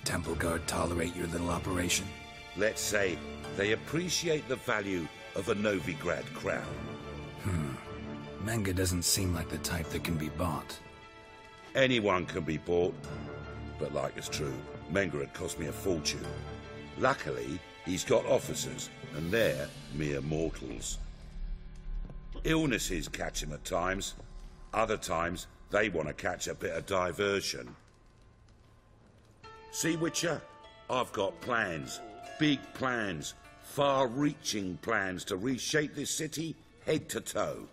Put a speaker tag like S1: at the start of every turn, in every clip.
S1: Temple Guard tolerate your little operation?
S2: Let's say they appreciate the value of a Novigrad crown.
S1: Menga doesn't seem like the type that can be bought.
S2: Anyone can be bought, but like it's true, Menga had cost me a fortune. Luckily, he's got officers, and they're mere mortals. Illnesses catch him at times. Other times, they want to catch a bit of diversion. See, Witcher? I've got plans. Big plans. Far-reaching plans to reshape this city head to toe.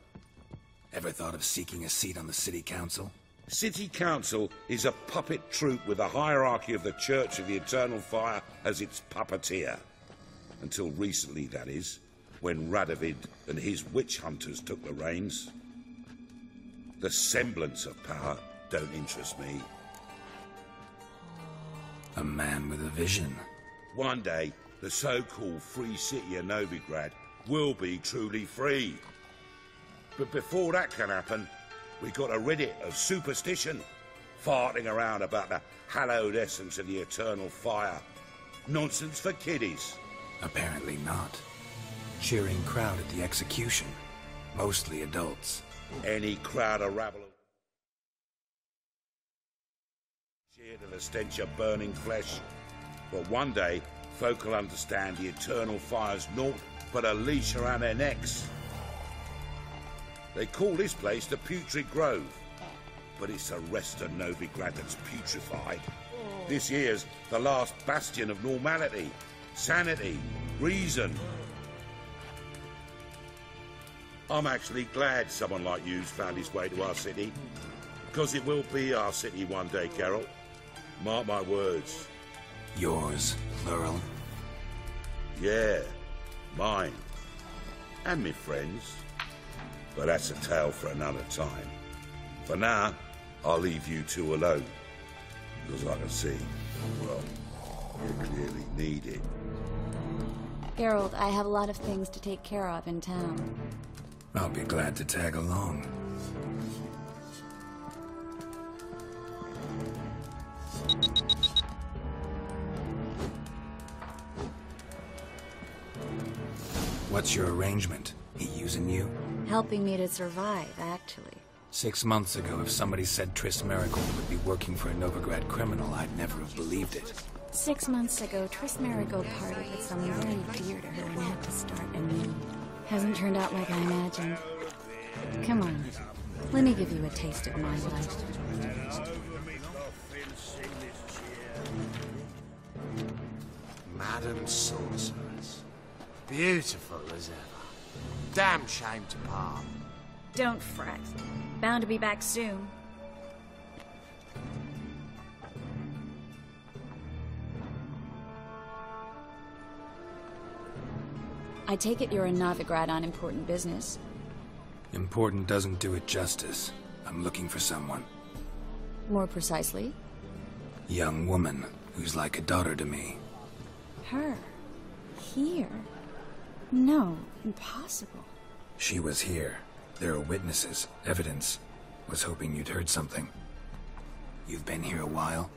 S1: Ever thought of seeking a seat on the city council?
S2: City Council is a puppet troupe with a hierarchy of the Church of the Eternal Fire as its puppeteer. Until recently, that is, when Radovid and his witch hunters took the reins. The semblance of power don't interest me.
S1: A man with a vision.
S2: One day, the so-called free city of Novigrad will be truly free. But before that can happen, we got to rid it of superstition, farting around about the hallowed essence of the eternal fire. Nonsense for kiddies.
S1: Apparently not. Cheering crowd at the execution. Mostly adults.
S2: Any crowd of rabble cheer to the stench of burning flesh. But one day, folk will understand the eternal fire's naught but a leash around their necks. They call this place the Putrid Grove, but it's the rest of Novigrad that's putrefied. This here's the last bastion of normality, sanity, reason. I'm actually glad someone like you's found his way to our city, because it will be our city one day, Geralt. Mark my words.
S1: Yours, plural?
S2: Yeah, mine. And me friends. But that's a tale for another time. For now, I'll leave you two alone. Because I can see, well, you clearly need it.
S3: Geralt, I have a lot of things to take care of in town.
S1: I'll be glad to tag along. What's your arrangement? He using you?
S3: Helping me to survive, actually.
S1: 6 months ago, if somebody said Triss Merigold would be working for a Novigrad criminal, I'd never have believed it.
S3: 6 months ago, Triss Merigold parted with someone very dear to her and had to start anew. Hasn't turned out like I imagined. Come on, let me give you a taste of my life.
S4: Madam Sorceress. Beautiful as ever. Damn shame to part.
S3: Don't fret. Bound to be back soon. I take it you're a Novigrad on important business.
S1: Important doesn't do it justice. I'm looking for someone.
S3: More precisely?
S1: Young woman who's like a daughter to me.
S3: Her? Here? No, impossible.
S1: She was here. There are witnesses, evidence. Was hoping you'd heard something. You've been here a while.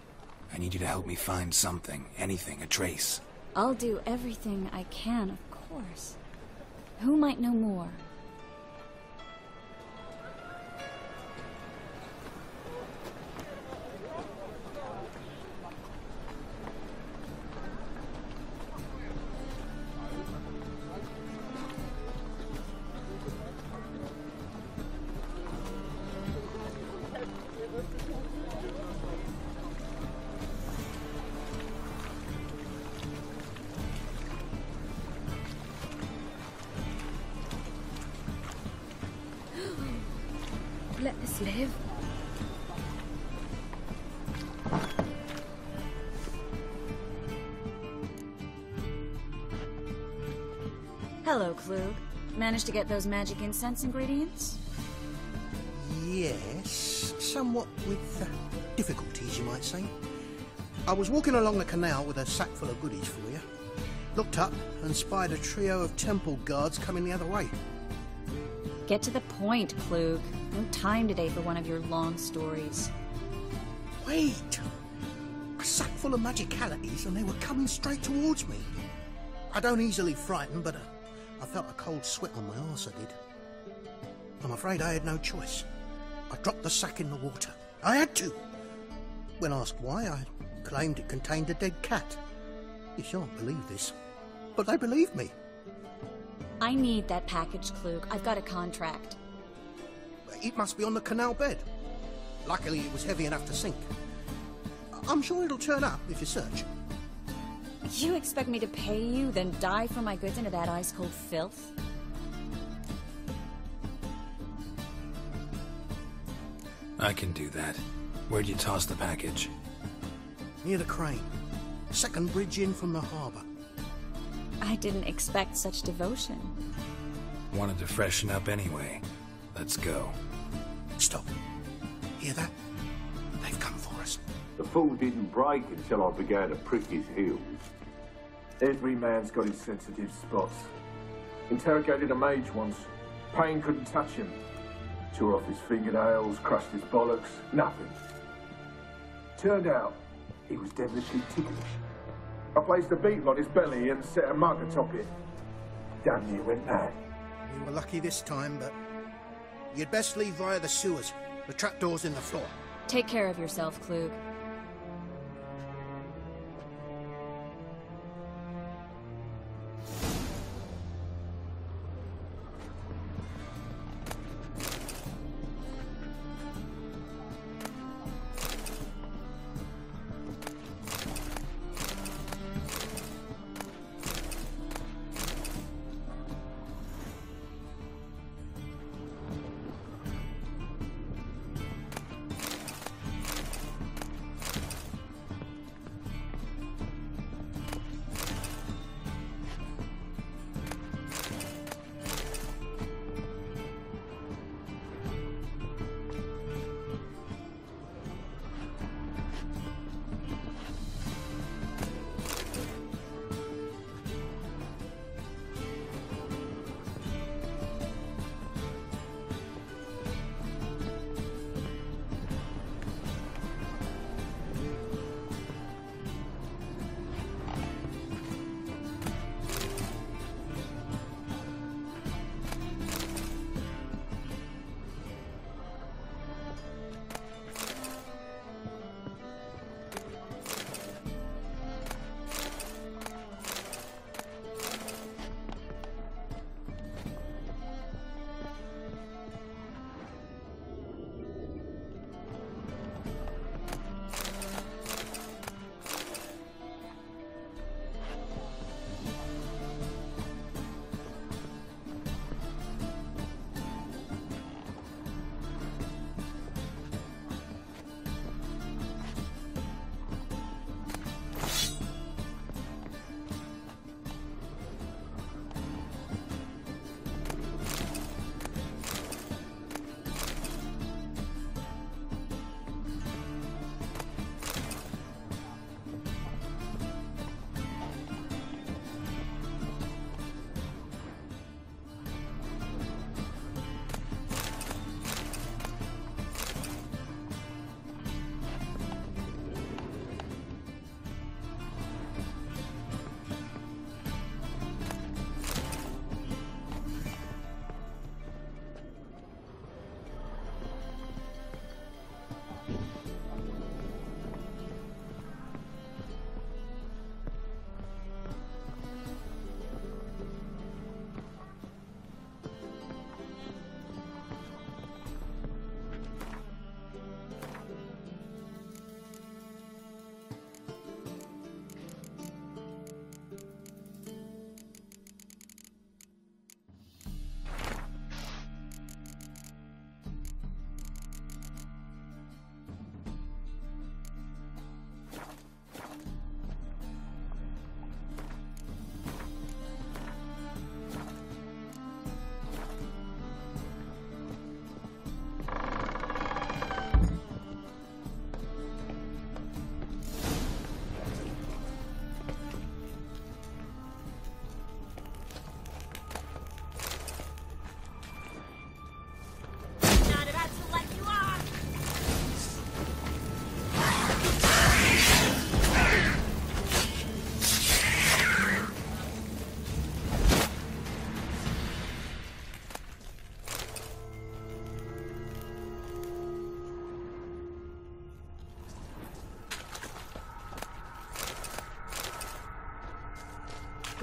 S1: I need you to help me find something, anything, a trace.
S3: I'll do everything I can, of course. Who might know more? Let us live. Hello, Klug. Managed to get those magic incense ingredients?
S5: Yes, somewhat with difficulties, you might say. I was walking along the canal with a sack full of goodies for you. Looked up and spied a trio of temple guards coming the other way.
S3: Get to the point, Klug. No time today for one of your long stories.
S5: Wait! A sack full of magicalities and they were coming straight towards me. I don't easily frighten, but I felt a cold sweat on my arse, I did. I'm afraid I had no choice. I dropped the sack in the water. I had to. When asked why, I claimed it contained a dead cat. You shan't believe this, but they believed me.
S3: I need that package, Klug. I've got a contract.
S5: It must be on the canal bed. Luckily, it was heavy enough to sink. I'm sure it'll turn up if you search.
S3: You expect me to pay you, then dive for my goods into that ice-cold filth?
S1: I can do that. Where'd you toss the package?
S5: Near the crane. Second bridge in from the harbour.
S3: I didn't expect such devotion.
S1: Wanted to freshen up anyway. Let's go.
S5: Stop. Hear that? They've come for us.
S6: The fall didn't break until I began to prick his heels.
S7: Every man's got his sensitive spots. Interrogated a mage once. Pain couldn't touch him. Tore off his fingernails, crushed his bollocks, nothing. Turned out, he was devilishly ticklish. I placed a beetle on his belly and set a mug atop it. Damn near went mad.
S5: We were lucky this time, but you'd best leave via the sewers. The trapdoor's in the floor.
S3: Take care of yourself, Klug.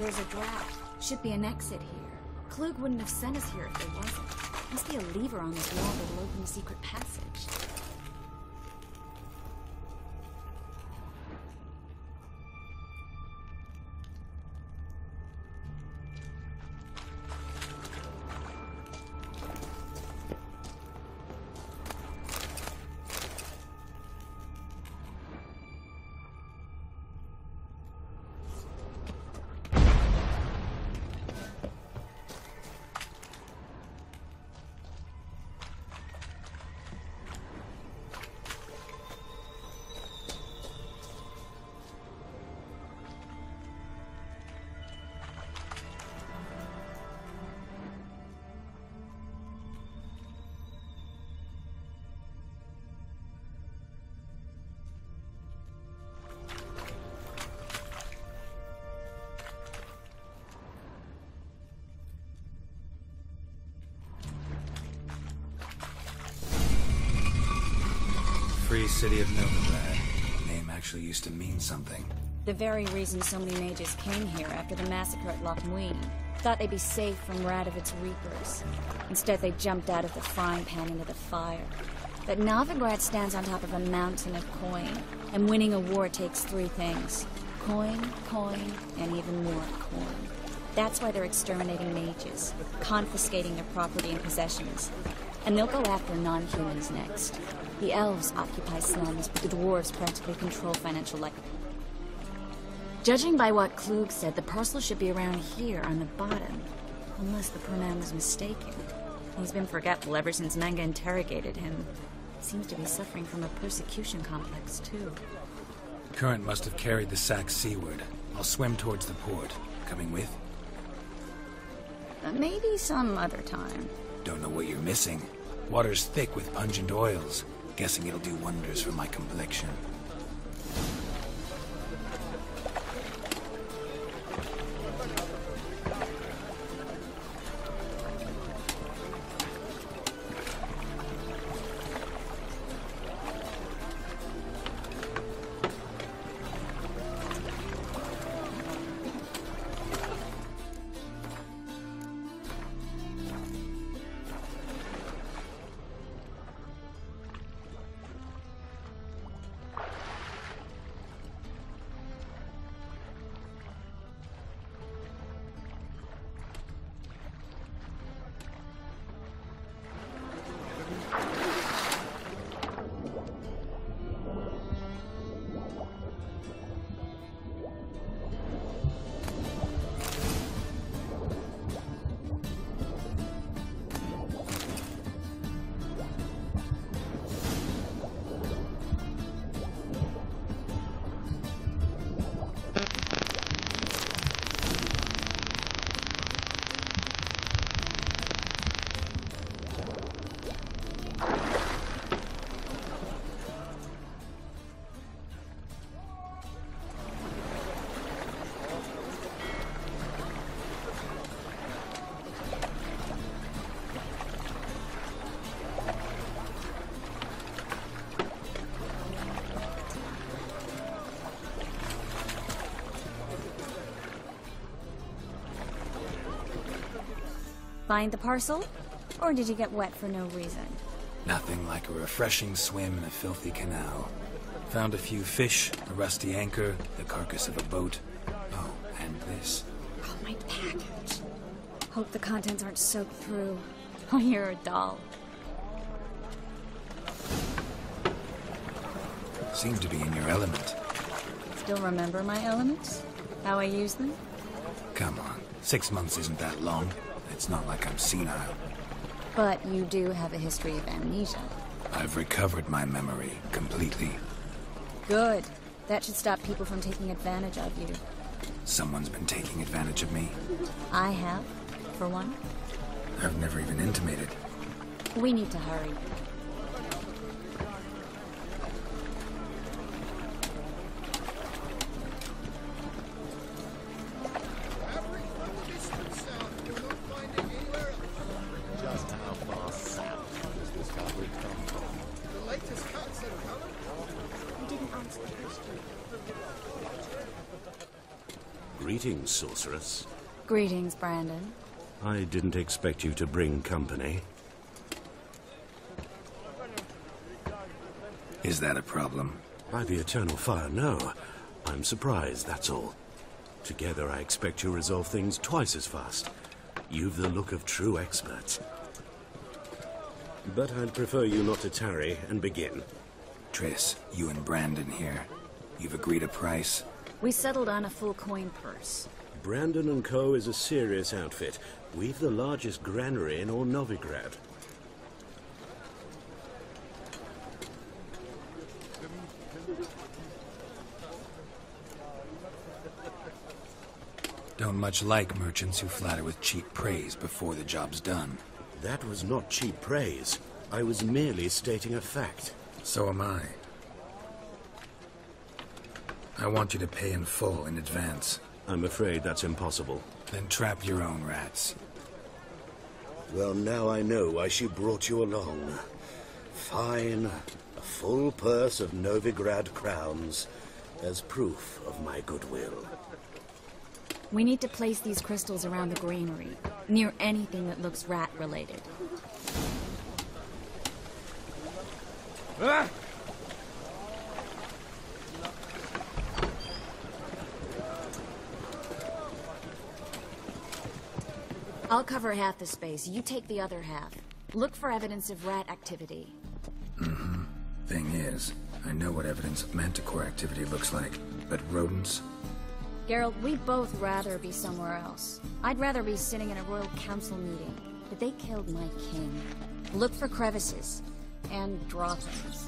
S3: There's a draft. Should be an exit here. Klug wouldn't have sent us here if there wasn't. Must be a lever on this wall that'll open the secret passage.
S1: Free City of Novigrad. Name actually used to mean something.
S3: The very reason so many mages came here after the massacre at Loch Muin. Thought they'd be safe from Radovid's reapers. Instead, they jumped out of the frying pan into the fire. But Novigrad stands on top of a mountain of coin, and winning a war takes three things. Coin, and even more coin. That's why they're exterminating mages, confiscating their property and possessions. And they'll go after non-humans next. The elves occupy slums, but the dwarves practically control financial life. Judging by what Klug said, the parcel should be around here on the bottom. Unless the poor man was mistaken. He's been forgetful ever since Manga interrogated him. Seems to be suffering from a persecution complex, too.
S1: Current must have carried the sack seaward. I'll swim towards the port. Coming with?
S3: Maybe some other time.
S1: Don't know what you're missing. Water's thick with pungent oils. Guessing it'll do wonders for my complexion.
S3: Find the parcel? Or did you get wet for no reason?
S1: Nothing like a refreshing swim in a filthy canal. Found a few fish, a rusty anchor, the carcass of a boat. Oh, and this.
S3: Oh, my package. Hope the contents aren't soaked through. Oh, you're a doll.
S1: Seem to be in your element.
S3: Still remember my elements? How I use them?
S1: Come on, 6 months isn't that long. It's not like I'm senile.
S3: But you do have a history of amnesia.
S1: I've recovered my memory completely.
S3: Good. That should stop people from taking advantage of you.
S1: Someone's been taking advantage of me.
S3: I have, for one.
S1: I've never even intimated.
S3: We need to hurry.
S8: Greetings, sorceress.
S3: Greetings, Brandon.
S8: I didn't expect you to bring company.
S1: Is that a problem?
S8: By the eternal fire, no. I'm surprised, that's all. Together, I expect you resolve things twice as fast. You've the look of true experts. But I'd prefer you not to tarry and begin.
S1: Triss, you and Brandon here. You've agreed a price?
S3: We settled on a full coin purse.
S8: Brandon & Co. is a serious outfit. We've the largest granary in all Novigrad.
S1: Don't much like merchants who flatter with cheap praise before the job's done.
S8: That was not cheap praise. I was merely stating a fact.
S1: So am I. I want you to pay in full in advance.
S8: I'm afraid that's impossible.
S1: Then trap your own rats.
S8: Well, now I know why she brought you along. Fine. A full purse of Novigrad crowns as proof of my goodwill.
S3: We need to place these crystals around the granary, near anything that looks rat-related.
S2: Ah!
S3: I'll cover half the space. You take the other half. Look for evidence of rat activity.
S1: Mm-hmm. Thing is, I know what evidence of manticore activity looks like, but rodents?
S3: Geralt, we'd both rather be somewhere else. I'd rather be sitting in a royal council meeting, but they killed my king. Look for crevices, and droppings.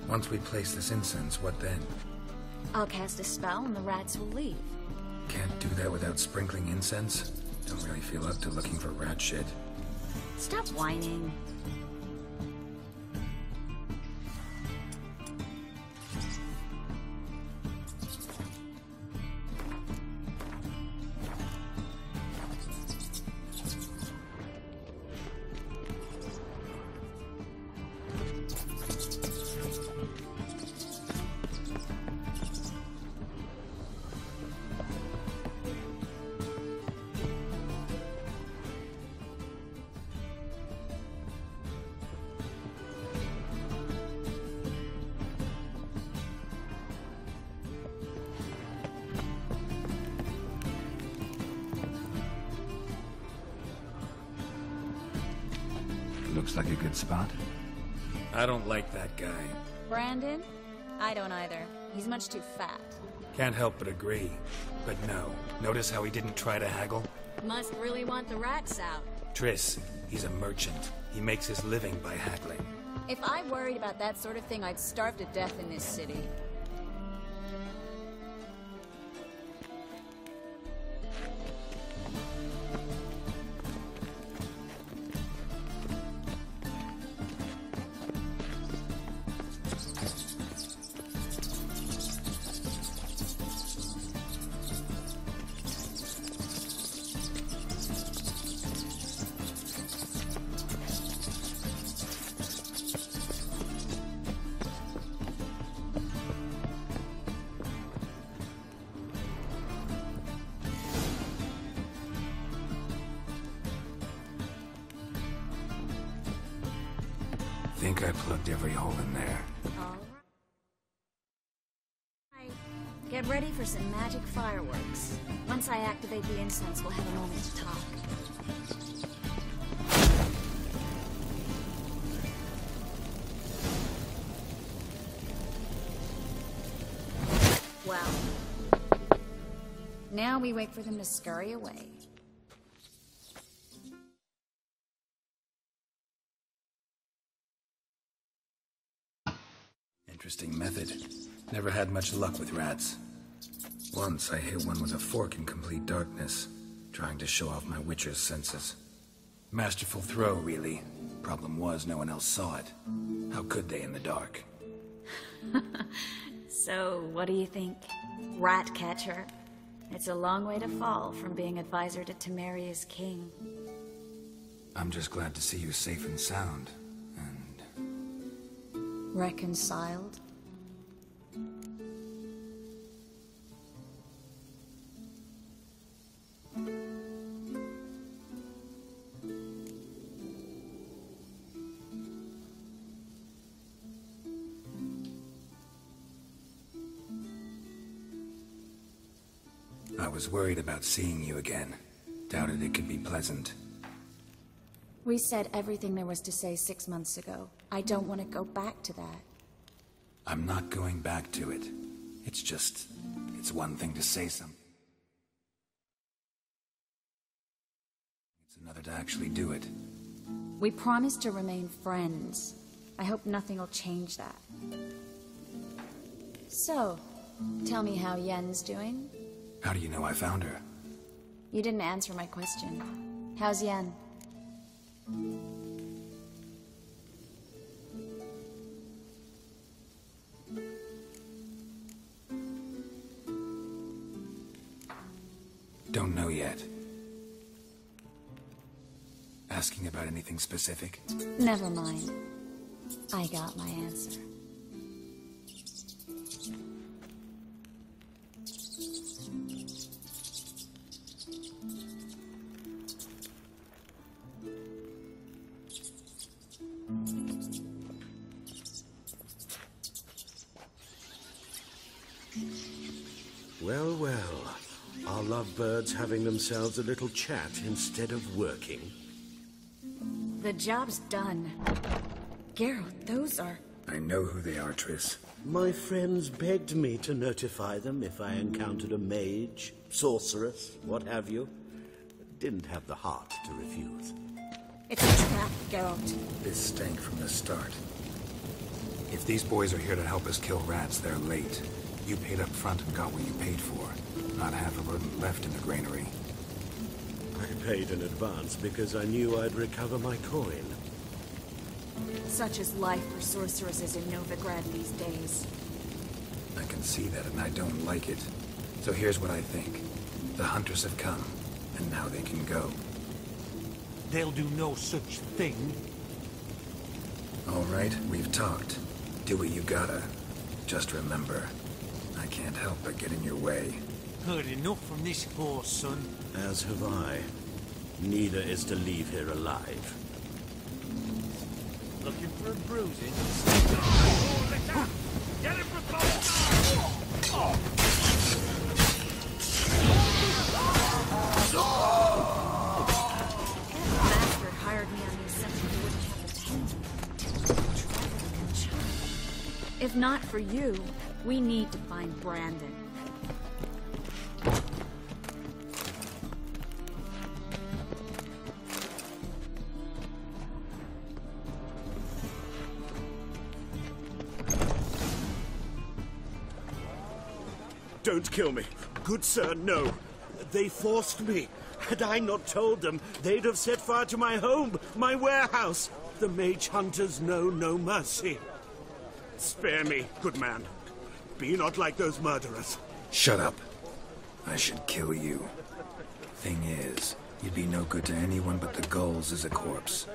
S1: Once we place this incense, what then?
S3: I'll cast a spell and the rats will leave.
S1: Can't do that without sprinkling incense? Don't really feel up to looking for rat shit.
S3: Stop whining.
S1: Looks like a good spot. I don't like that guy.
S3: Brandon? I don't either. He's much too fat.
S1: Can't help but agree. But no. Notice how he didn't try to haggle?
S3: Must really want the rats out.
S1: Triss, he's a merchant. He makes his living by haggling.
S3: If I worried about that sort of thing, I'd starve to death in this city.
S1: I think I plugged every hole in there.
S3: All right. Get ready for some magic fireworks. Once I activate the incense, we'll have a moment to talk. Well, now we wait for them to scurry away.
S1: Interesting method. Never had much luck with rats. Once I hit one with a fork in complete darkness, trying to show off my witcher's senses. Masterful throw, really. Problem was, no one else saw it. How could they in the dark?
S3: So, what do you think? Rat catcher? It's a long way to fall from being advisor to Temeria's king.
S1: I'm just glad to see you safe and sound. And...
S3: reconciled?
S1: was worried about seeing you again. Doubted it could be pleasant.
S3: We said everything there was to say 6 months ago. I don't want to go back to that.
S1: I'm not going back to it. It's one thing to say something. It's another to actually do it.
S3: We promised to remain friends. I hope nothing will change that. So, tell me how Yen's doing?
S1: How do you know I found her?
S3: You didn't answer my question. How's Yen?
S1: Don't know yet. Asking about anything specific?
S3: Never mind. I got my answer.
S8: Well, well. Are lovebirds having themselves a little chat instead of working?
S3: The job's done. Geralt, those are...
S1: I know who they are, Triss.
S8: My friends begged me to notify them if I encountered a mage, sorceress, what have you. Didn't have the heart to refuse.
S3: It's a trap, Geralt.
S1: This stank from the start. If these boys are here to help us kill rats, they're late. You paid up front and got what you paid for. Not half a rodent left in the granary.
S8: I paid in advance because I knew I'd recover my coin.
S3: Such is life for sorceresses in Novigrad these days.
S1: I can see that and I don't like it. So here's what I think. The hunters have come, and now they can go.
S9: They'll do no such thing.
S1: All right, we've talked. Do what you gotta. Just remember, I can't help but get in your way.
S9: Heard enough from this horse, son.
S8: As have I. Neither is to leave here alive.
S9: Looking for a bruising? Get him for
S3: That bastard hired me on the assumption he wouldn't have the time. If not for you, we need to find Brandon.
S8: Don't kill me. Good sir, no. They forced me. Had I not told them, they'd have set fire to my home, my warehouse. The mage hunters know no mercy. Spare me, good man. Be not like those murderers.
S1: Shut up. I should kill you. Thing is, you'd be no good to anyone but the gulls as a corpse.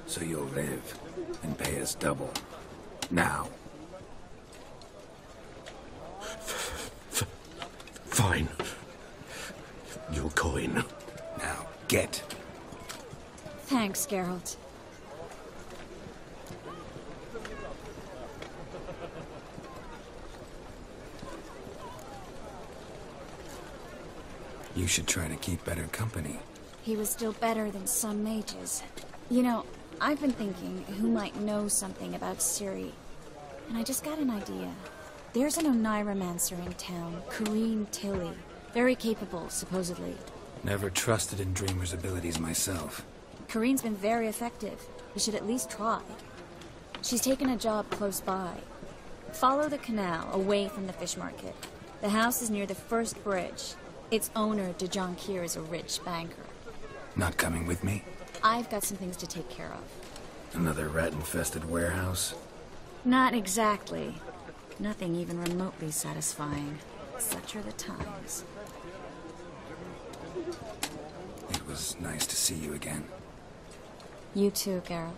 S1: So you'll live and pay us double. Now.
S8: Fine. Your coin.
S1: Now, get.
S3: Thanks, Geralt.
S1: You should try to keep better company.
S3: He was still better than some mages. You know, I've been thinking who might know something about Ciri. And I just got an idea. There's an Oneiromancer in town, Corrine Tilly. Very capable, supposedly.
S1: Never trusted in Dreamer's abilities myself.
S3: Corrine's been very effective. You should at least try. She's taken a job close by. Follow the canal, away from the fish market. The house is near the first bridge. Its owner, de Jonquier, is a rich banker.
S1: Not coming with me?
S3: I've got some things to take care of.
S1: Another rat-infested warehouse?
S3: Not exactly. Nothing even remotely satisfying. Such are the times.
S1: It was nice to see you again.
S3: You too, Geralt.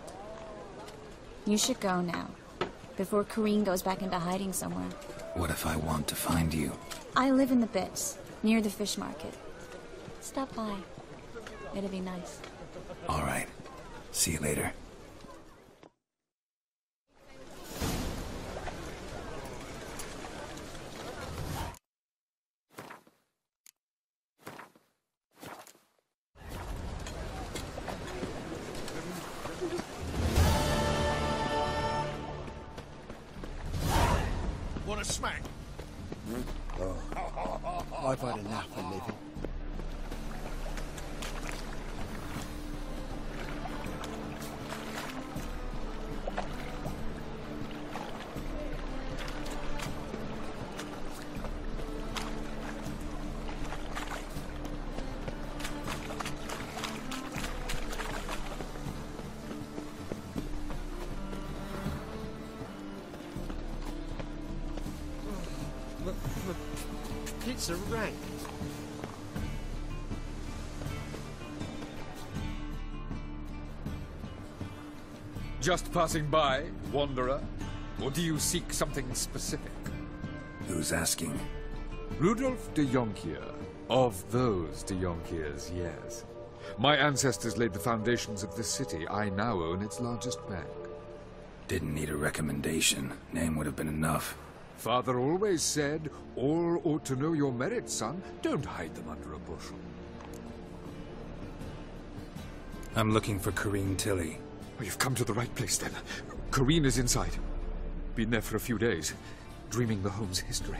S3: You should go now, before Corrine goes back into hiding somewhere.
S1: What if I want to find you?
S3: I live in the Bits, near the fish market. Stop by. It'll be nice.
S1: All right. See you later.
S4: Want a smack?
S5: I've had enough of living.
S4: It's a rank.
S10: Just passing by, wanderer? Or do you seek something specific?
S1: Who's asking?
S10: Rudolf de Jonkier. Of those de Jonkiers, yes. My ancestors laid the foundations of this city. I now own its largest bank.
S1: Didn't need a recommendation. Name would have been enough.
S10: Father always said, all ought to know your merits, son. Don't hide them under a bushel.
S1: I'm looking for Corrine Tilly.
S10: Oh, you've come to the right place, then. Corrine is inside. Been there for a few days, dreaming the home's history.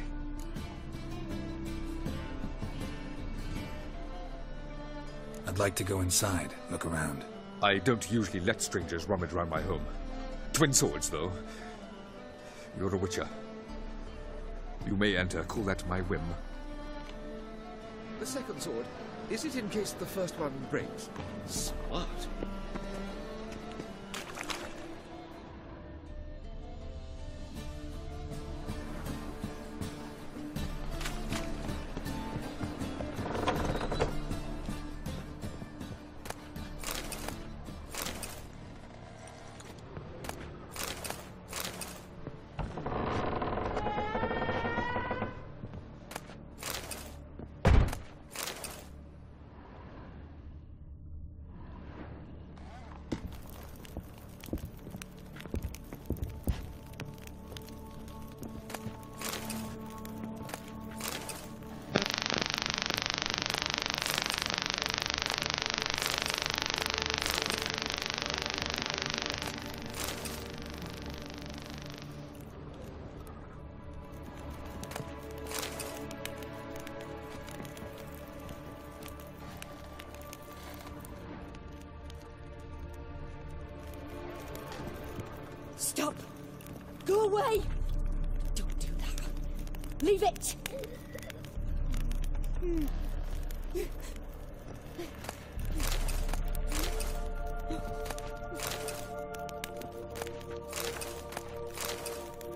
S1: I'd like to go inside, look around.
S10: I don't usually let strangers rummage around my home. Twin swords, though. You're a witcher. You may enter. Call that my whim.
S4: The second sword, is it in case the first one breaks? Smart.
S11: Stop! Go away! Don't do that. Leave it!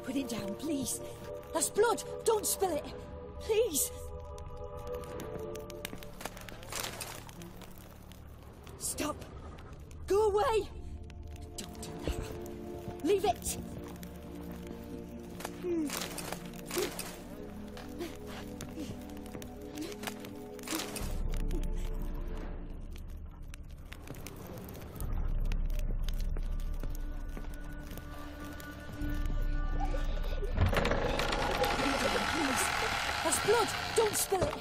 S11: Put it down, please. That's blood! Don't spill it! Please! Stop! Go away! Don't do that. Leave it! Please. That's blood! Don't spill it!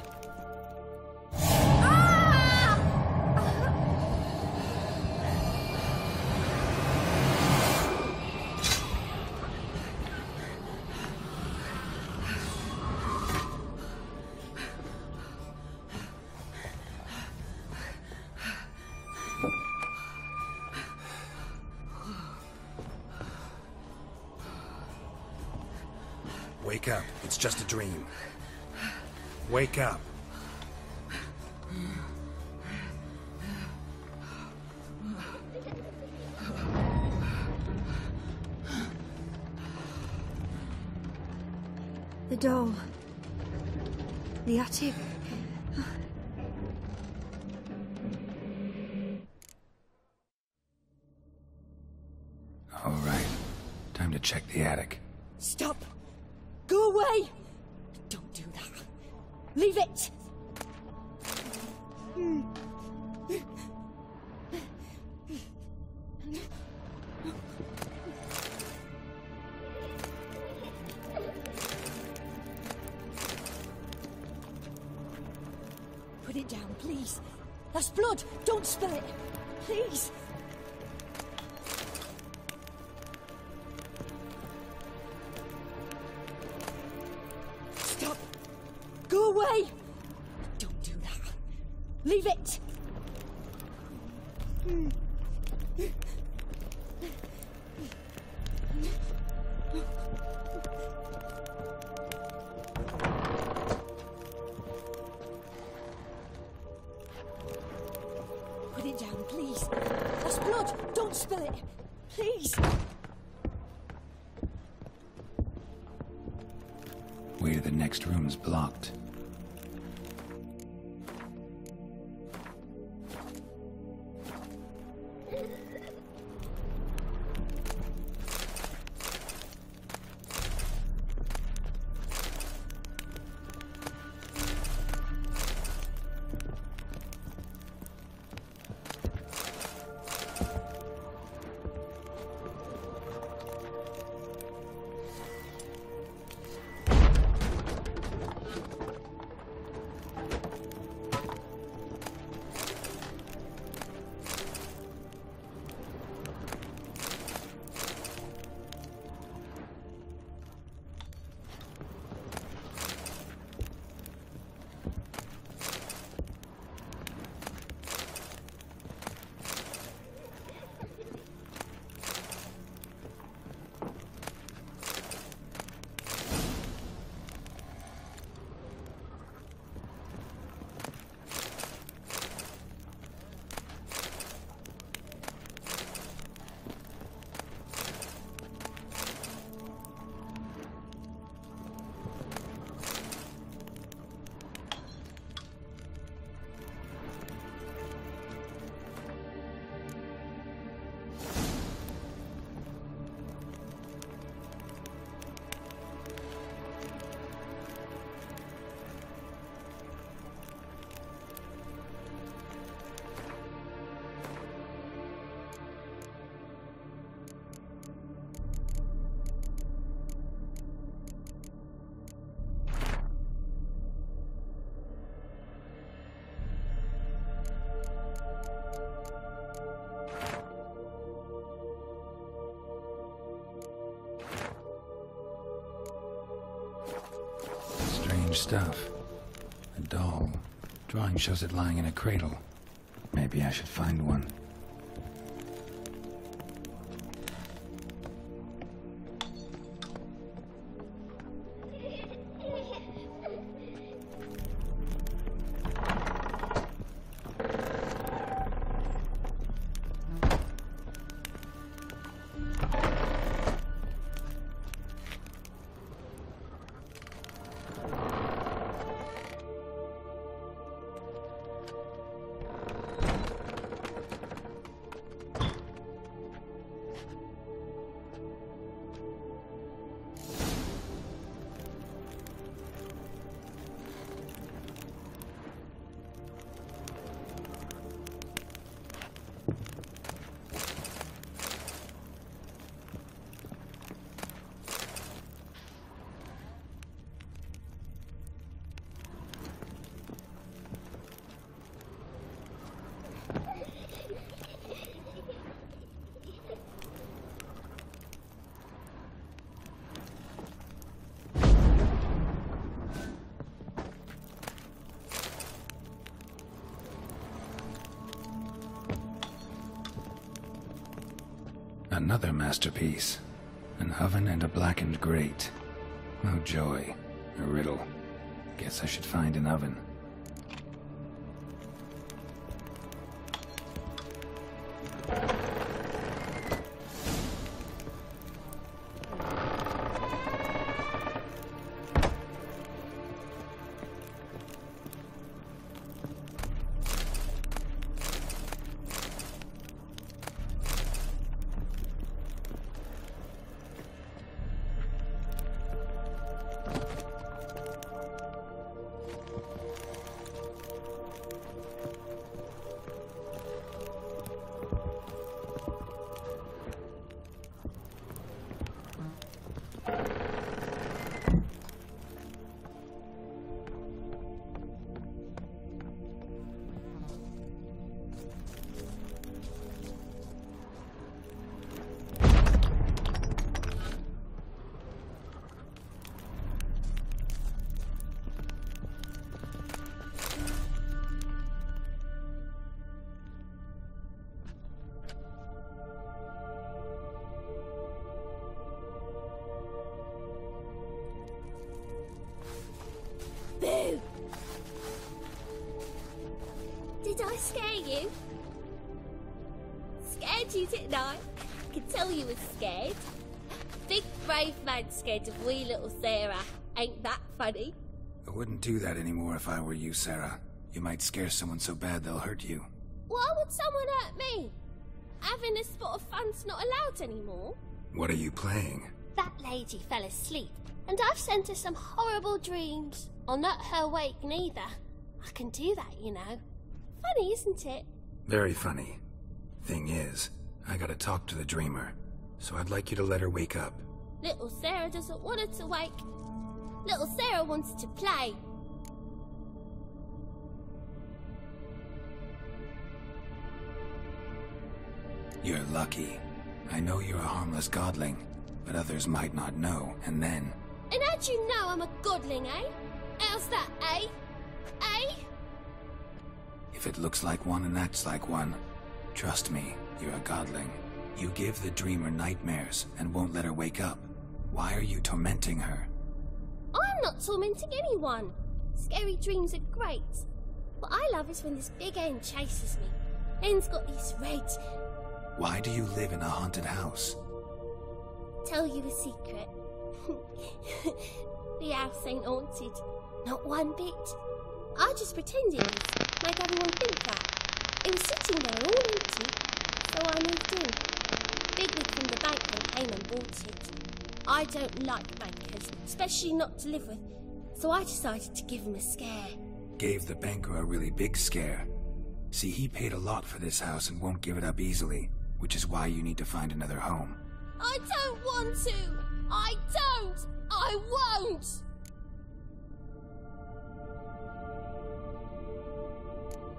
S1: Wake up. It's just a dream. Wake up.
S3: The doll. The attic.
S1: All right. Time to check the attic.
S11: Stop! Go away! Don't do that. Leave it! Put it down, please. That's blood! Don't spill it! Please! Go away! Don't do that. Leave it! Put it down, please. That's blood. Don't spill it. Please.
S1: Way to the next room's blocked. Stuff. A doll. Drawing shows it lying in a cradle. Maybe I should find one. Another masterpiece. An oven and a blackened grate. Oh joy. A riddle. Guess I should find an oven.
S12: you? Scared you, didn't I? I could tell you was scared. Big brave man scared of wee little Sarah. Ain't that funny?
S1: I wouldn't do that anymore if I were you, Sarah. You might scare someone so bad they'll hurt you.
S12: Why would someone hurt me? Having a spot of fun's not allowed anymore.
S1: What are you playing?
S12: That lady fell asleep, and I've sent her some horrible dreams. I'll not her wake neither. I can do that, you know. Funny, isn't it?
S1: Very funny. Thing is, I gotta talk to the dreamer, so I'd like you to let her wake up.
S12: Little Sarah doesn't want her to wake. Little Sarah wants to play.
S1: You're lucky. I know you're a harmless godling, but others might not know, and then...
S12: And how'd you know I'm a godling, eh? How's that, eh? Eh?
S1: If it looks like one and acts like one, trust me, you're a godling. You give the dreamer nightmares and won't let her wake up. Why are you tormenting her?
S12: I'm not tormenting anyone. Scary dreams are great. What I love is when this big hen chases me. Hen's got these red...
S1: Why do you live in a haunted house?
S12: Tell you a secret. The house ain't haunted. Not one bit. I just pretended it was. Make everyone think that. It was sitting there all empty, so I moved in. Bigwig from the bank then came and bought it. I don't like bankers, especially not to live with, so I decided to give him a scare.
S1: Gave the banker a really big scare. See, he paid a lot for this house and won't give it up easily, which is why you need to find another home.
S12: I don't want to! I don't! I won't!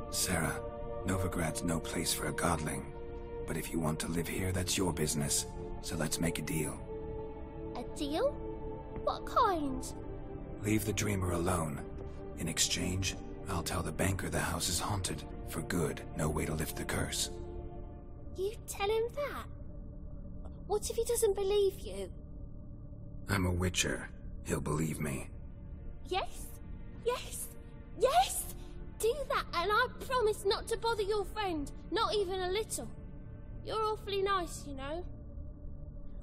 S1: Sarah, Novigrad's no place for a godling. But if you want to live here, that's your business. So let's make a deal.
S12: A deal? What kind?
S1: Leave the dreamer alone. In exchange, I'll tell the banker the house is haunted. For good, no way to lift the curse.
S12: You tell him that? What if he doesn't believe you?
S1: I'm a witcher. He'll believe me.
S12: Yes? Yes? Yes! Do that, and I promise not to bother your friend. Not even a little. You're awfully nice, you know.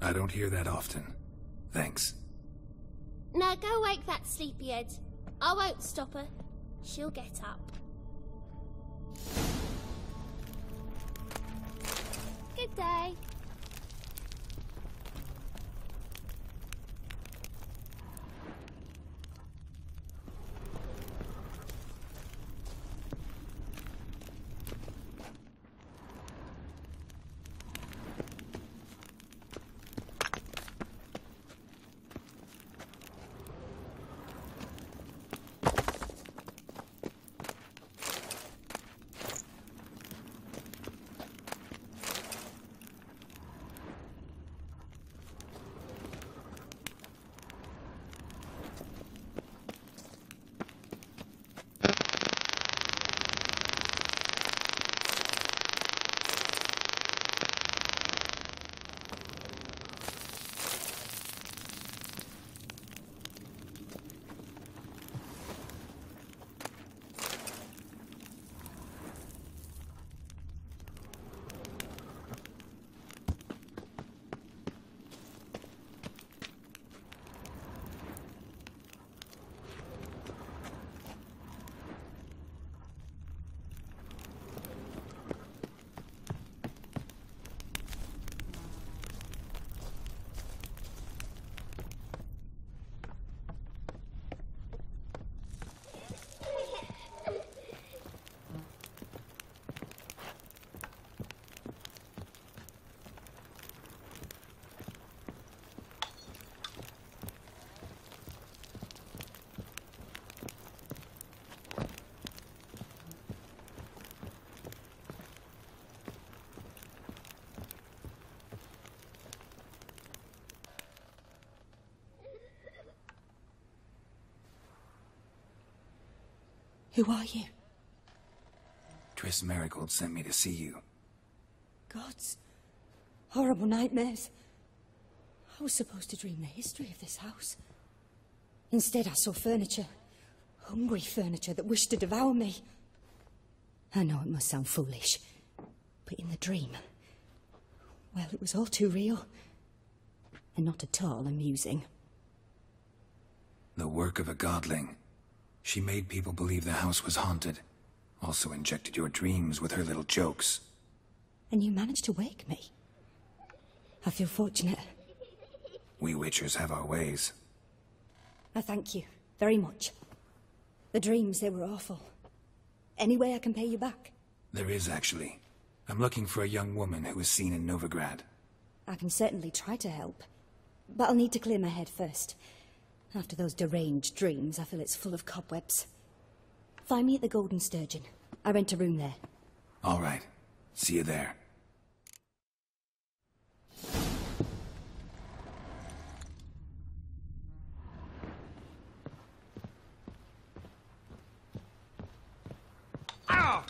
S1: I don't hear that often. Thanks.
S12: Now go wake that sleepyhead. I won't stop her. She'll get up. Good day.
S11: Who are you?
S1: Triss Merigold sent me to see you.
S11: Gods. Horrible nightmares. I was supposed to dream the history of this house. Instead, I saw furniture. Hungry furniture that wished to devour me. I know it must sound foolish, but in the dream, well, it was all too real. And not at all amusing.
S1: The work of a godling. She made people believe the house was haunted. Also injected your dreams with her little jokes.
S11: And you managed to wake me. I feel fortunate.
S1: We witchers have our ways.
S11: I thank you very much. The dreams, they were awful. Any way I can pay you back?
S1: There is, actually. I'm looking for a young woman who was seen in Novigrad.
S11: I can certainly try to help. But I'll need to clear my head first. After those deranged dreams, I feel it's full of cobwebs. Find me at the Golden Sturgeon. I rent a room there.
S1: All right. See you there.
S9: Ow!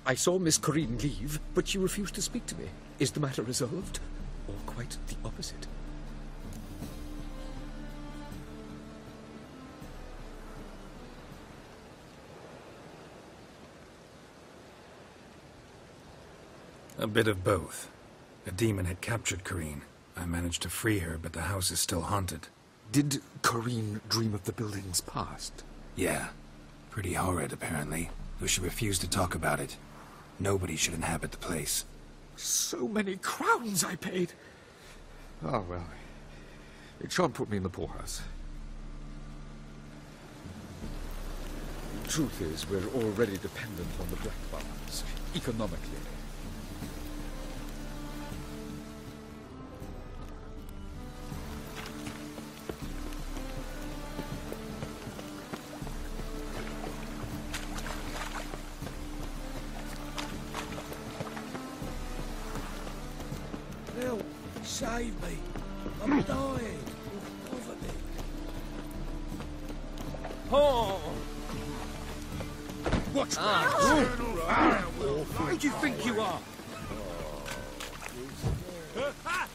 S10: I saw Miss Corinne leave, but she refused to speak to me. Is the matter resolved? Or quite the opposite?
S1: A bit of both. A demon had captured Corinne. I managed to free her, but the house is still haunted.
S10: Did Corinne dream of the building's past?
S1: Yeah. Pretty horrid, apparently, though she refused to talk about it. Nobody should inhabit the place.
S10: So many crowns I paid! Oh, well. It shan't put me in the poorhouse. Truth is, we're already dependent on the Black Barons, economically.
S2: Save me. I'm dying of poverty.
S9: Oh!
S2: Watch me.
S9: Who do you think you are?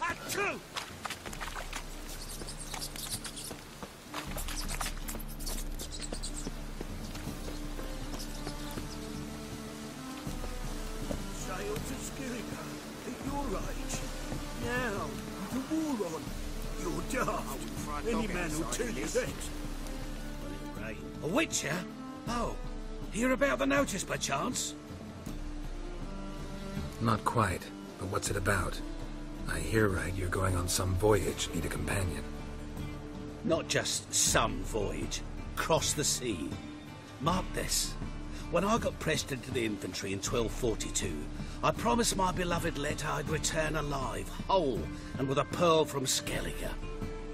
S9: Achoo!
S2: Sail to Skillinger at your age. Now, the war on. You're daft. Any man will tell you that.
S13: Right. A witcher? Oh, hear about the notice by chance?
S1: Not quite, but what's it about? I hear right you're going on some voyage, need a companion.
S13: Not just some voyage. Cross the sea. Mark this. When I got pressed into the infantry in 1242, I promised my beloved Let I'd return alive, whole, and with a pearl from Skellige.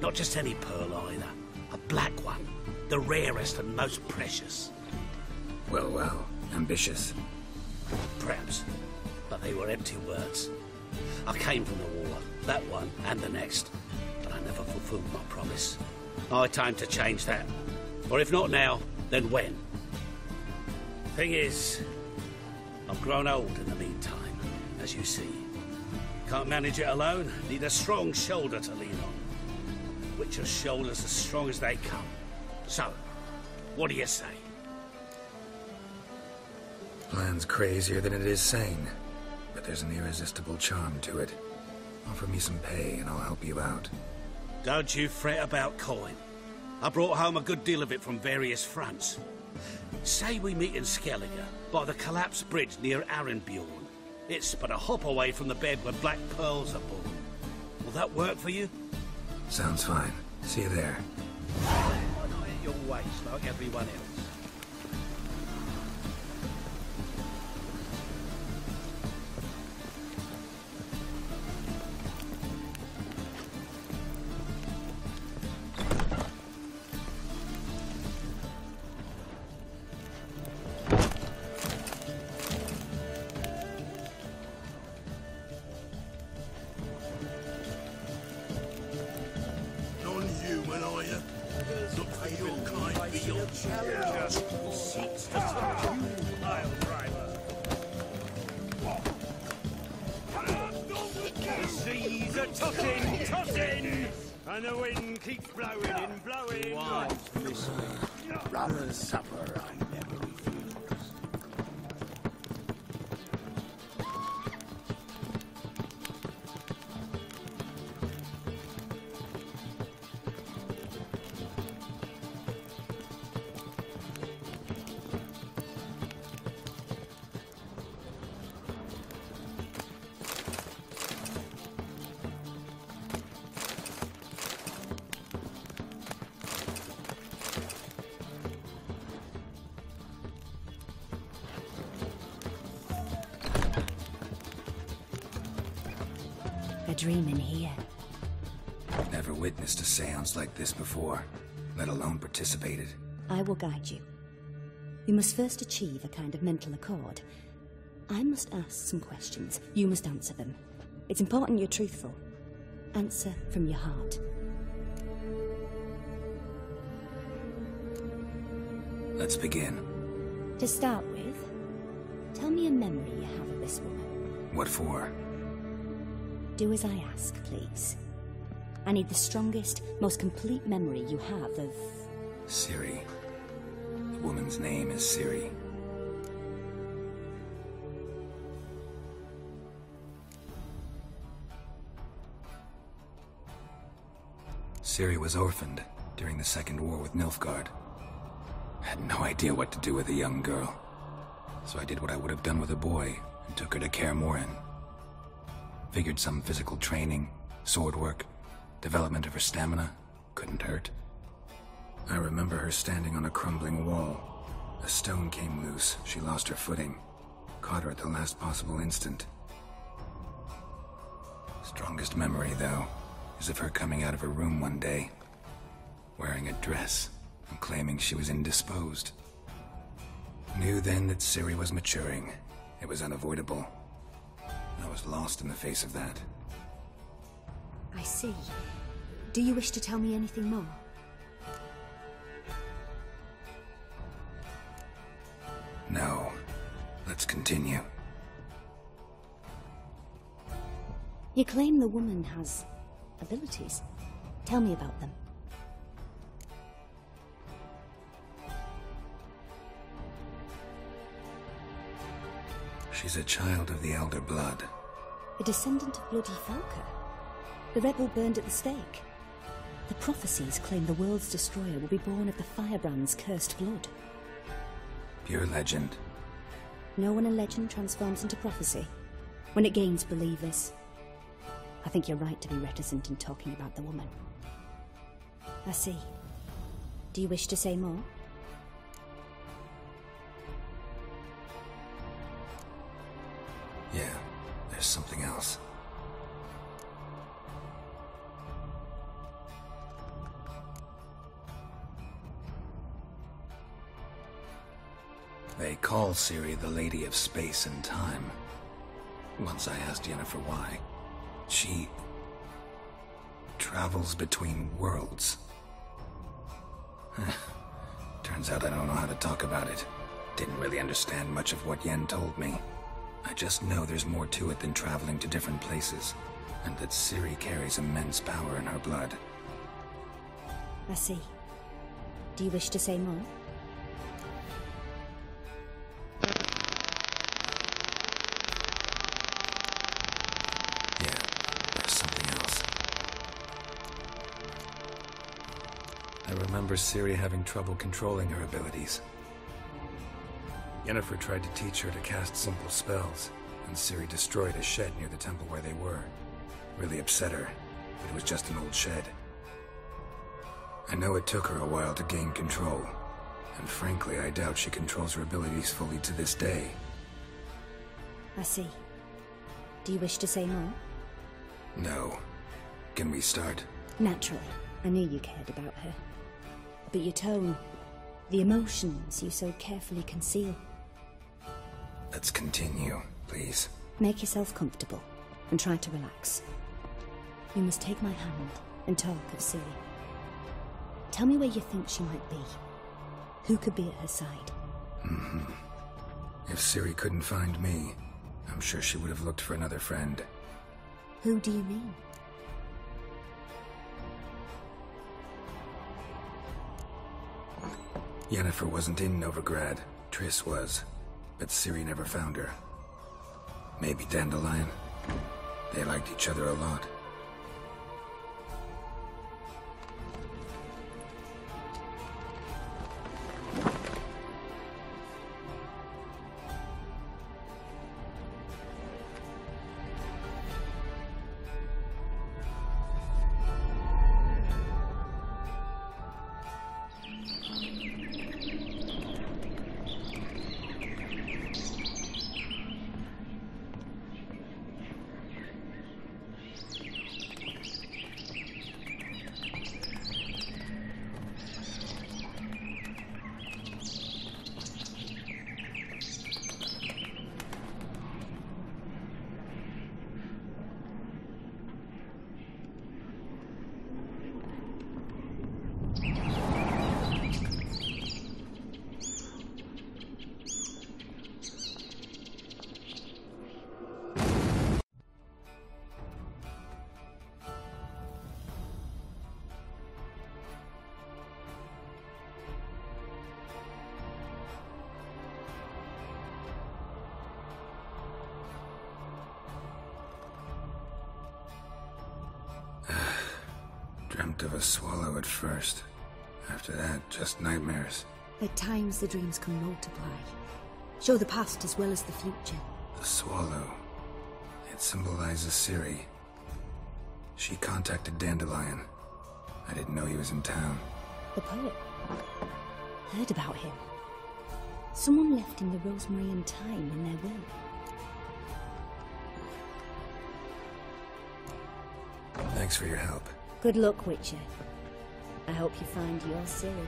S13: Not just any pearl either. A black one. The rarest and most precious.
S1: Well, well. Ambitious.
S13: Perhaps. But they were empty words. I came from the war. That one and the next. But I never fulfilled my promise. High time to change that. Or if not now, then when? Thing is, I've grown old in the meantime, as you see. Can't manage it alone, need a strong shoulder to lean on. Witcher's shoulders as strong as they come. So, what do you say?
S1: Plan's crazier than it is sane, but there's an irresistible charm to it. Offer me some pay and I'll help you out.
S13: Don't you fret about coin. I brought home a good deal of it from various fronts. Say we meet in Skellige, by the collapsed bridge near Arenbjorn. It's but a hop away from the bed where black pearls are born. Will that work for you?
S1: Sounds fine. See you there.
S13: Why not at your waist like everyone else?
S2: Non-human, are you? Look
S14: And the wind keeps blowing and blowing.
S13: Wives listening. Rum and supper, I never refuse.
S11: A dream in here.
S1: Never witnessed a seance like this before, let alone participated.
S11: I will guide you. You must first achieve a kind of mental accord. I must ask some questions. You must answer them. It's important you're truthful. Answer from your heart.
S1: Let's begin.
S11: To start with, tell me a memory you have of this woman.
S1: What for?
S11: Do as I ask, please. I need the strongest, most complete memory you have of...
S1: Ciri. The woman's name is Ciri. Ciri was orphaned during the Second War with Nilfgaard. I had no idea what to do with a young girl, so I did what I would have done with a boy and took her to Kaer Morhen. Figured some physical training, sword work, development of her stamina couldn't hurt. I remember her standing on a crumbling wall. A stone came loose, she lost her footing. Caught her at the last possible instant. Strongest memory, though, is of her coming out of her room one day, wearing a dress and claiming she was indisposed. Knew then that Ciri was maturing. It was unavoidable. I was lost in the face of that.
S11: I see. Do you wish to tell me anything more?
S1: No. Let's continue.
S11: You claim the woman has abilities. Tell me about them.
S1: She's a child of the Elder Blood.
S11: A descendant of Bloody Falker. The rebel burned at the stake. The prophecies claim the world's destroyer will be born of the Firebrand's cursed blood.
S1: Pure legend.
S11: Know when a legend transforms into prophecy? When it gains believers. I think you're right to be reticent in talking about the woman. I see. Do you wish to say more?
S1: Yeah, there's something else. They call Ciri the Lady of Space and Time. Once I asked Yennefer why. She travels between worlds. Turns out I don't know how to talk about it. Didn't really understand much of what Yen told me. I just know there's more to it than traveling to different places, and that Ciri carries immense power in her blood.
S11: I see. Do you wish to say more?
S1: Yeah, there's something else. I remember Ciri having trouble controlling her abilities. Yennefer tried to teach her to cast simple spells, and Ciri destroyed a shed near the temple where they were. Really upset her, but it was just an old shed. I know it took her a while to gain control, and frankly, I doubt she controls her abilities fully to this day.
S11: I see. Do you wish to say more?
S1: No. Can we start?
S11: Naturally. I knew you cared about her. But your tone, the emotions you so carefully conceal.
S1: Let's continue, please.
S11: Make yourself comfortable and try to relax. You must take my hand and talk of Ciri. Tell me where you think she might be. Who could be at her side?
S1: If Ciri couldn't find me, I'm sure she would have looked for another friend.
S11: Who do you mean?
S1: Yennefer wasn't in Novigrad. Triss was. But Ciri never found her. Maybe Dandelion? They liked each other a lot. Dreamt of a swallow at first. After that, just nightmares.
S11: At times the dreams can multiply. Show the past as well as the future.
S1: The swallow. It symbolizes Ciri. She contacted Dandelion. I didn't know he was in town.
S11: The poet. Heard about him. Someone left him the rosemary and thyme in their will.
S1: Thanks for your help.
S11: Good luck, Witcher. I hope you find your Ciri.